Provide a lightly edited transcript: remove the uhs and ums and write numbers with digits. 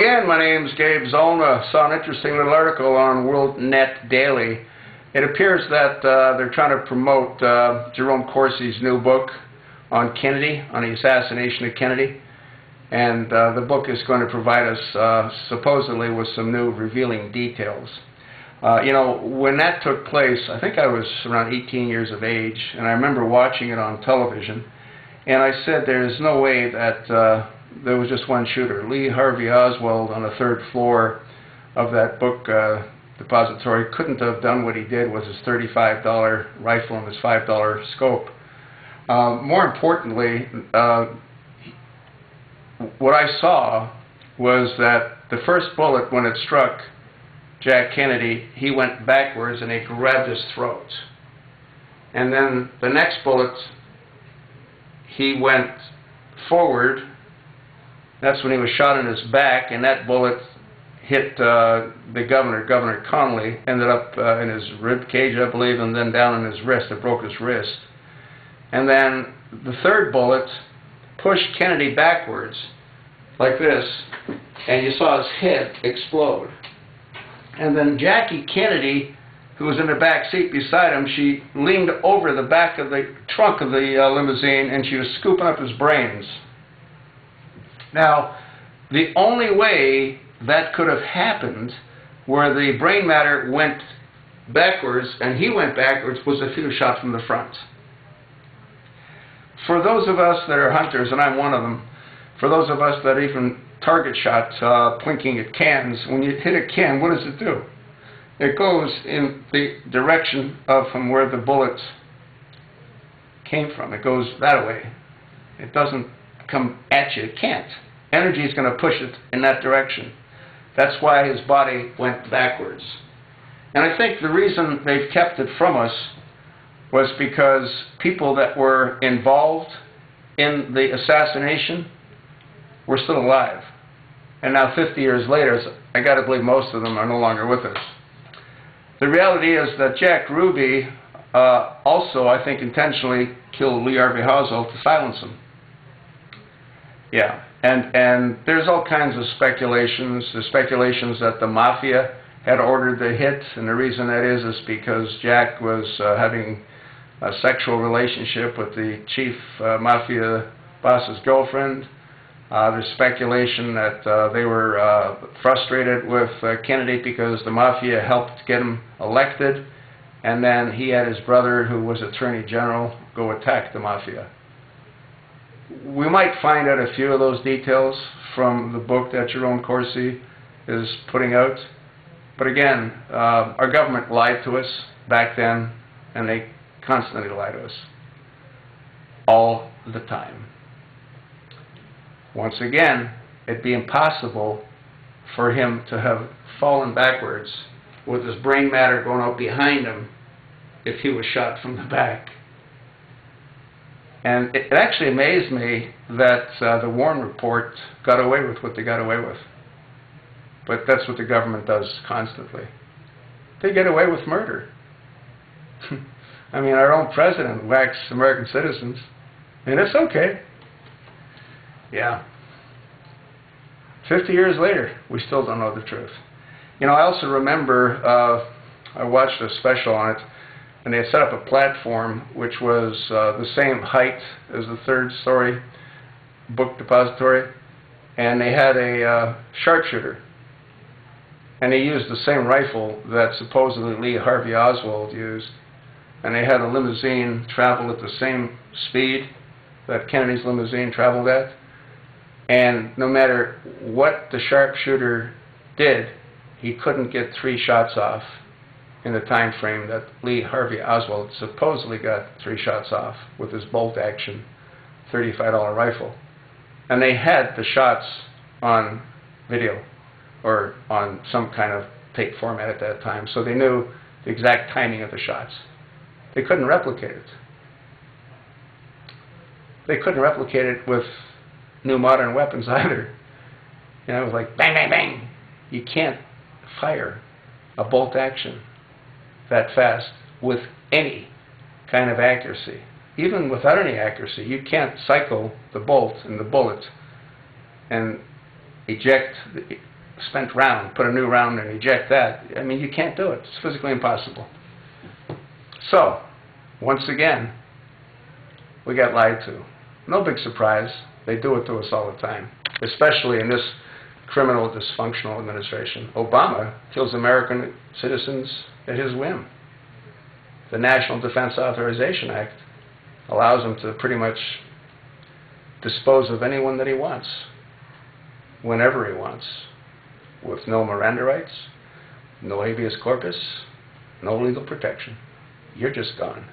Again, my name is Gabe Zolna. Saw an interesting little article on WorldNet Daily. It appears that they're trying to promote Jerome Corsi's new book on Kennedy, on the assassination of Kennedy. And the book is going to provide us supposedly with some new revealing details. You know, when that took place, I think I was around 18 years of age, and I remember watching it on television. And I said, there's no way that there was just one shooter. Lee Harvey Oswald on the 3rd floor of that book depository couldn't have done what he did with his $35 rifle and his $5 scope. More importantly, what I saw was that the first bullet, when it struck Jack Kennedy, he went backwards and it grabbed his throat. And then the next bullet, he went forward. That's when he was shot in his back, and that bullet hit the governor, Governor Connolly, ended up in his rib cage, I believe, and then down in his wrist. It broke his wrist. And then the third bullet pushed Kennedy backwards, like this, and you saw his head explode. And then Jackie Kennedy, who was in the back seat beside him, she leaned over the back of the trunk of the limousine, and she was scooping up his brains. Now, the only way that could have happened, where the brain matter went backwards and he went backwards, was if he was shot from the front. For those of us that are hunters, and I'm one of them, for those of us that even target shot plinking at cans, when you hit a can, what does it do? It goes in the direction of from where the bullet came from. It goes that way. It doesn't come at you. It can't. Energy is going to push it in that direction. That's why his body went backwards. And I think the reason they've kept it from us was because people that were involved in the assassination were still alive. And now 50 years later, I got to believe most of them are no longer with us. The reality is that Jack Ruby also, I think, intentionally killed Lee Harvey Oswald to silence him. Yeah, and there's all kinds of speculations. The speculations that the mafia had ordered the hit, and the reason that is because Jack was having a sexual relationship with the chief mafia boss's girlfriend. There's speculation that they were frustrated with Kennedy because the mafia helped get him elected, and then he had his brother, who was Attorney General, go attack the mafia. We might find out a few of those details from the book that Jerome Corsi is putting out. But again, our government lied to us back then, and they constantly lie to us. All the time. Once again, it'd be impossible for him to have fallen backwards with his brain matter going out behind him if he was shot from the back. And it actually amazed me that the Warren report got away with what they got away with. But that's what the government does constantly. They get away with murder. I mean, our own president whacks American citizens, and it's okay. Yeah. 50 years later, we still don't know the truth. You know, I also remember I watched a special on it, and they had set up a platform which was the same height as the 3rd story book depository, and they had a sharpshooter, and they used the same rifle that supposedly Lee Harvey Oswald used, and they had a limousine travel at the same speed that Kennedy's limousine traveled at, and no matter what the sharpshooter did, he couldn't get 3 shots off in the time frame that Lee Harvey Oswald supposedly got 3 shots off with his bolt action $35 rifle. And they had the shots on video or on some kind of tape format at that time, so they knew the exact timing of the shots. They couldn't replicate it. They couldn't replicate it with new modern weapons either. You know, it was like bang, bang, bang. You can't fire a bolt action that fast with any kind of accuracy. Even without any accuracy, you can't cycle the bolt and the bullet and eject spent round, put a new round and eject that. I mean, you can't do it. It's physically impossible. So, once again, we got lied to. No big surprise. They do it to us all the time, especially in this criminal, dysfunctional administration. Obama kills American citizens at his whim. The National Defense Authorization Act allows him to pretty much dispose of anyone that he wants, whenever he wants, with no Miranda rights, no habeas corpus, no legal protection. You're just gone.